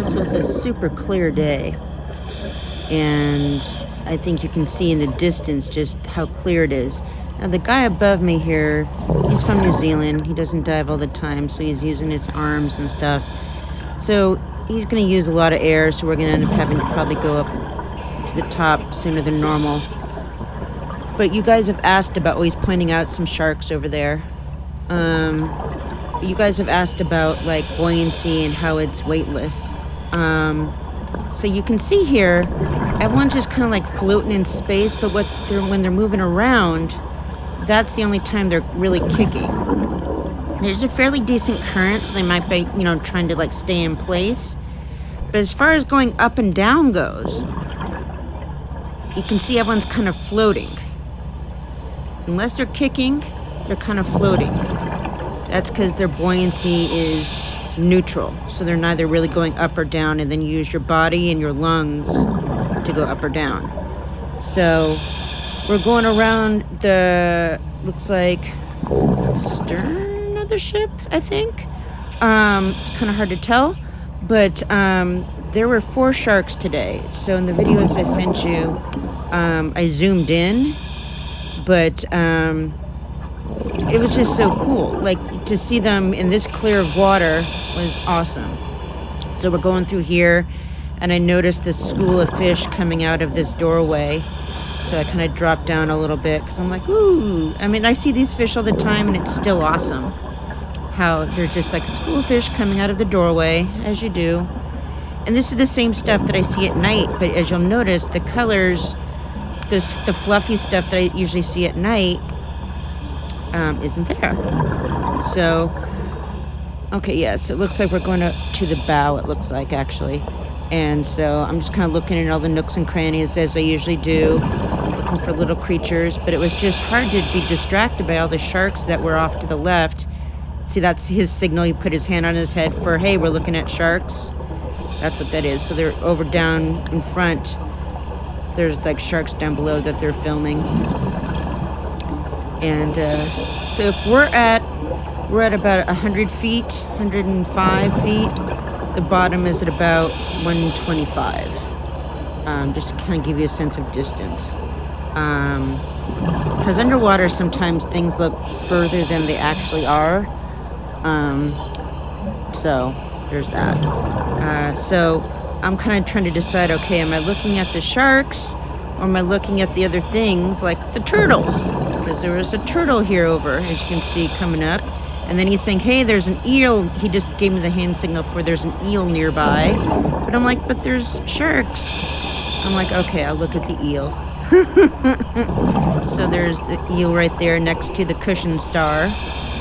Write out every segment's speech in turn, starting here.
this was a super clear day, and I think you can see in the distance just how clear it is. Now the guy above me here, he's from New Zealand. He doesn't dive all the time, so he's using his arms and stuff. So he's going to use a lot of air, so we're going to end up having to probably go up to the top sooner than normal. But you guys have asked about, oh, he's pointing out some sharks over there. You guys have asked about like buoyancy and how it's weightless. So you can see here, everyone's just kind of like floating in space, but when they're moving around, that's the only time they're really kicking. There's a fairly decent current, so they might be, trying to like stay in place. But as far as going up and down goes, you can see everyone's kind of floating. Unless they're kicking, they're kind of floating. That's because their buoyancy is neutral. So they're neither really going up or down, and then you use your body and your lungs to go up or down. So we're going around looks like stern of the ship, I think. It's kind of hard to tell, but there were 4 sharks today. So in the videos I sent you, I zoomed in, but it was just so cool. Like, to see them in this clear of water was awesome. So we're going through here, and I noticed this school of fish coming out of this doorway. So I kind of dropped down a little bit because I'm like, ooh. I mean, I see these fish all the time, and it's still awesome how they're just like a school of fish coming out of the doorway, as you do. And this is the same stuff that I see at night, but as you'll notice, the colors, the fluffy stuff that I usually see at night isn't there. So, okay, yeah, so it looks like we're going to the bow, it looks like, actually. And so I'm just kind of looking at all the nooks and crannies, as I usually do, looking for little creatures. But it was just hard to be distracted by all the sharks that were off to the left. See, that's his signal. He put his hand on his head for, hey, we're looking at sharks. That's what that is. So they're over down in front. There's like sharks down below that they're filming. And so if we're at about 100 feet, 105 feet. The bottom is at about 125. Just to kind of give you a sense of distance. Because underwater sometimes things look further than they actually are. So there's that. So I'm kind of trying to decide, okay, am I looking at the sharks or am I looking at the other things like the turtles? Because there was a turtle here over, as you can see, coming up. And then he's saying, hey, there's an eel. He just gave me the hand signal for there's an eel nearby. But I'm like, but there's sharks. I'm like, okay, I'll look at the eel. So there's the eel right there next to the cushion star.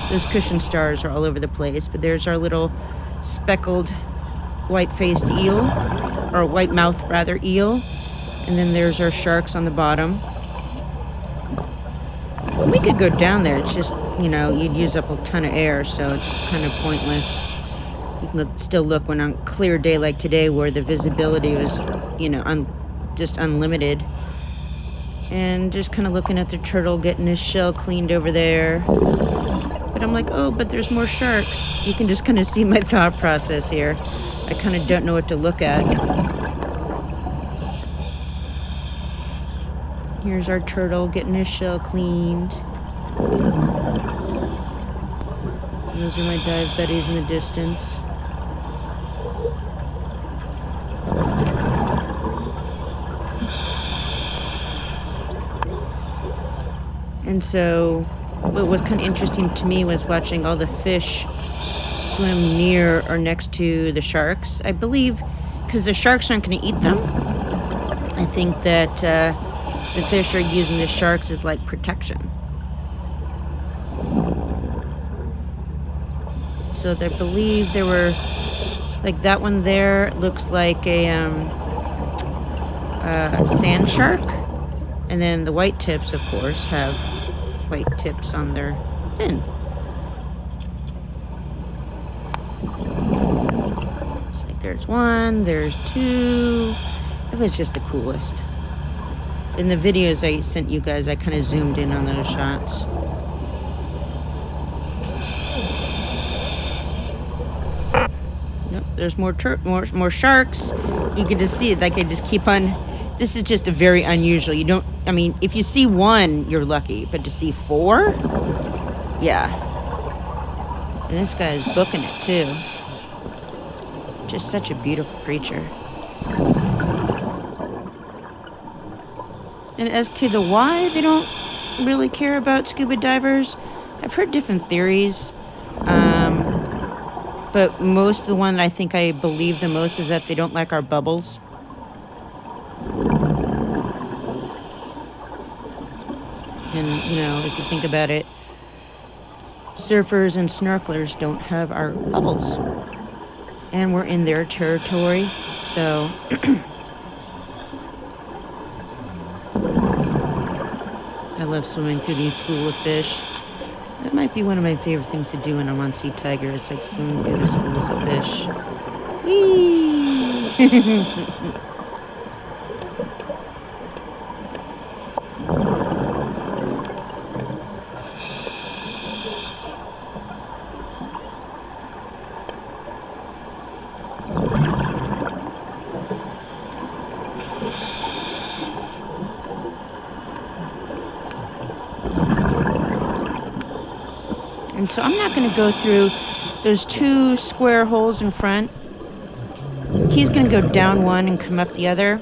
Those cushion stars are all over the place. But there's our little speckled white-faced eel, or white-mouthed, rather, eel. And then there's our sharks on the bottom. We could go down there. It's just, you'd use up a ton of air, so it's kind of pointless. You can still look when on clear day like today, where the visibility was, just unlimited. And just kind of looking at the turtle getting his shell cleaned over there. But I'm like, oh, but there's more sharks. You can just kind of see my thought process here. I kind of don't know what to look at. Here's our turtle getting his shell cleaned. Those are my dive buddies in the distance. And so what was kind of interesting to me was watching all the fish swim near or next to the sharks. I believe because the sharks aren't going to eat them. I think that the fish are using the sharks as like protection. So I believe there were, like that one there looks like a sand shark. And then the white tips, of course, have white tips on their fin. It's like there's one, there's two. It was just the coolest. In the videos I sent you guys, I kind of zoomed in on those shots. Yep, there's more sharks. You can just see it, like they just keep on. This is just a very unusual. You don't. I mean, if you see one, you're lucky, but to see four, yeah. And this guy's booking it too. Just such a beautiful creature. And as to the why they don't really care about scuba divers, I've heard different theories. But the one that I think I believe the most is that they don't like our bubbles. And, if you think about it, surfers and snorkelers don't have our bubbles. And we're in their territory, so... I love swimming through these school of fish. That might be one of my favorite things to do when I'm on Sea Tiger. It's like swimming through the schools of fish. Whee! And so I'm not going to go through those 2 square holes in front. He's going to go down one and come up the other.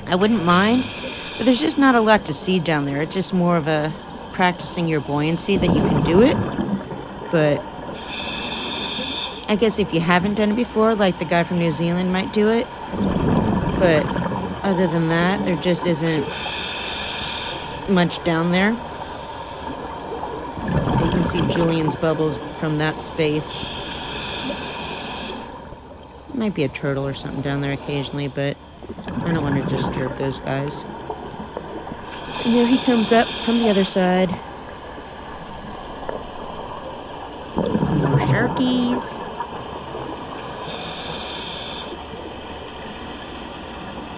I wouldn't mind, but there's just not a lot to see down there. It's just more of a practicing your buoyancy that you can do it. But I guess if you haven't done it before, like the guy from New Zealand might do it. But other than that, there just isn't much down there. You can see Julian's bubbles from that space. Might be a turtle or something down there occasionally, but I don't want to disturb those guys. And here he comes up from the other side. More sharkies.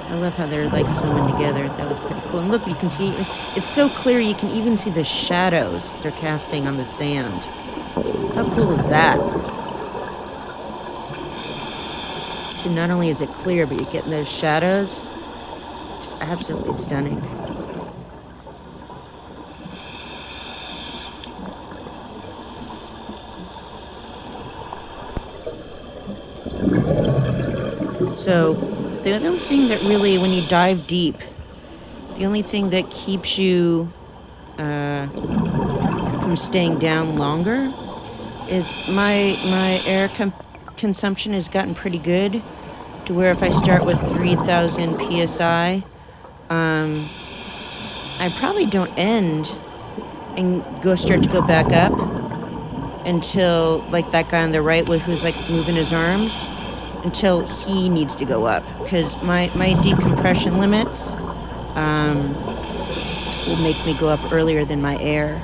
I love how they're like swimming together. That was pretty cool. And look, you can see, it's so clear you can even see the shadows they're casting on the sand. How cool is that? So not only is it clear, but you're getting those shadows. Just absolutely stunning. So the only thing that really, when you dive deep, the only thing that keeps you from staying down longer is my air consumption has gotten pretty good to where if I start with 3,000 psi, I probably don't end and start to go back up until like that guy on the right who's like moving his arms, until he needs to go up, because my decompression limits will make me go up earlier than my air.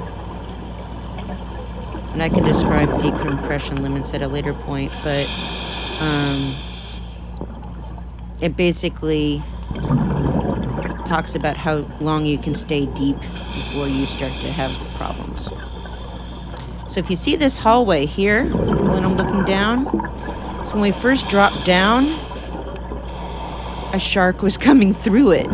And I can describe decompression limits at a later point, but it basically talks about how long you can stay deep before you start to have problems. So if you see this hallway here, when I'm looking down, so when we first dropped down, a shark was coming through it.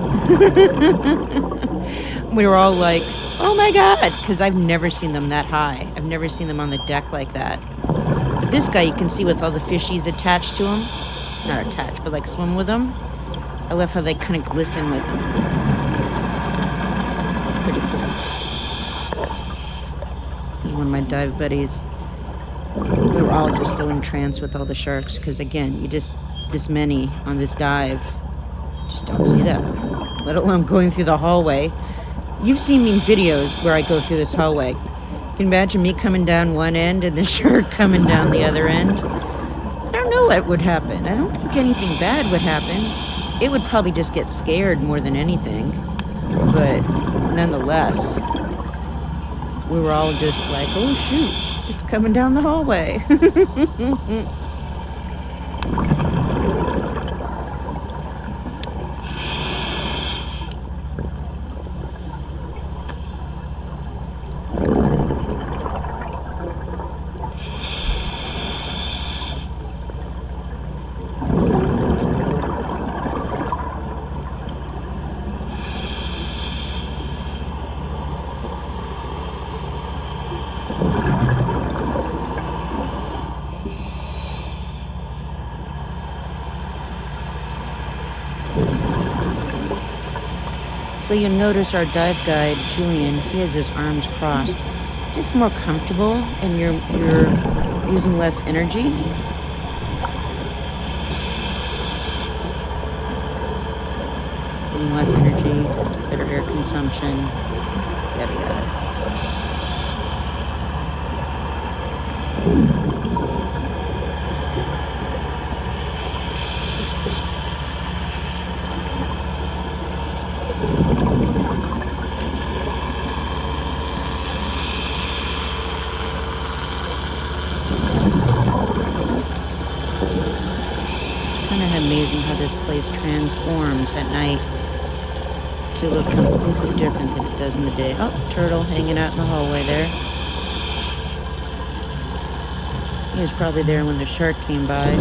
We were all like, oh my God, because I've never seen them that high. I've never seen them on the deck like that. But this guy, you can see with all the fishies attached to him. Not attached, but like swim with them. I love how they kind of glisten with them. Pretty cool. One of my dive buddies, we were all just so entranced with all the sharks, because again, this many on this dive, just don't see that, let alone going through the hallway. You've seen me in videos where I go through this hallway. You can imagine me coming down one end and the shark coming down the other end. I don't know what would happen. I don't think anything bad would happen. It would probably just get scared more than anything. But nonetheless, we were all just like, oh shoot, it's coming down the hallway. So you'll notice our dive guide, Julian, he has his arms crossed. Just more comfortable, and you're using less energy. Using less energy, better air consumption, yada yada. Kind of amazing how this place transforms at night to look completely different than it does in the day. Oh, turtle hanging out in the hallway there. He was probably there when the shark came by.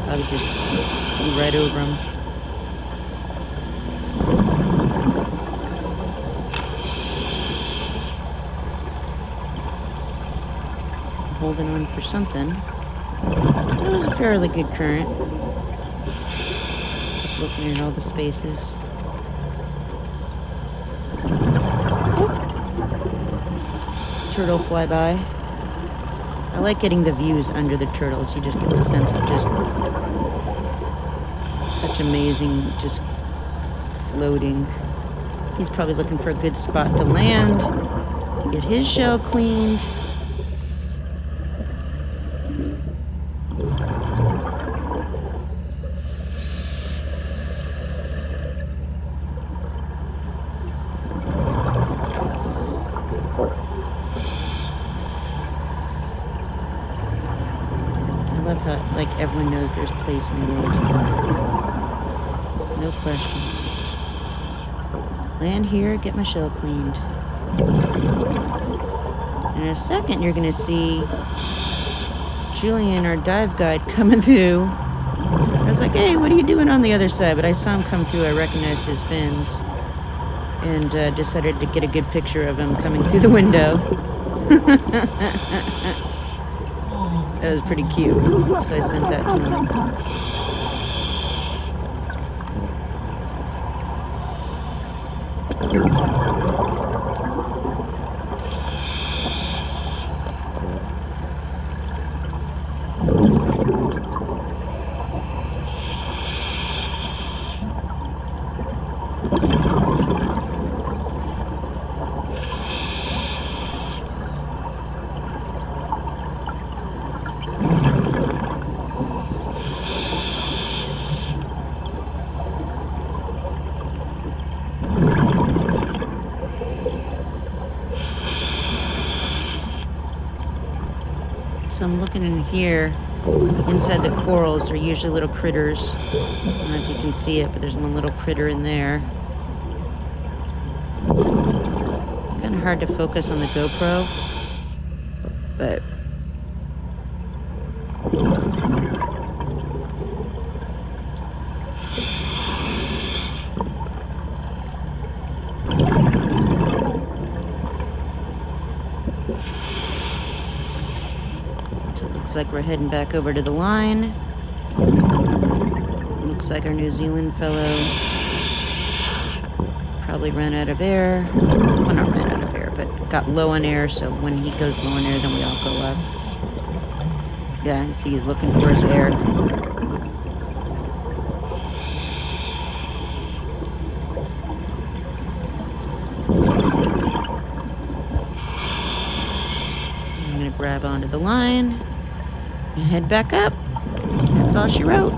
I would just flew right over him. Holding on for something. It was a fairly good current. Just looking at all the spaces. Turtle flyby. I like getting the views under the turtles. You just get the sense of just such amazing, just floating. He's probably looking for a good spot to land, get his shell cleaned. I love how, like, everyone knows there's a place in the world. No question. Land here, get my shell cleaned. In a second, you're gonna see Julian, our dive guide, coming through. I was like, hey, what are you doing on the other side? But I saw him come through, I recognized his fins, and decided to get a good picture of him coming through the window. That was pretty cute, so I sent that to him. So I'm looking in here. Inside the corals are usually little critters. I don't know if you can see it, but there's one little critter in there. Kind of hard to focus on the GoPro, but looks like we're heading back over to the line. Looks like our New Zealand fellow probably ran out of air. Well, not ran out of air, but got low on air, so when he goes low on air, then we all go up. Yeah, you see he's looking for his air. I'm gonna grab onto the line and head back up. That's all she wrote.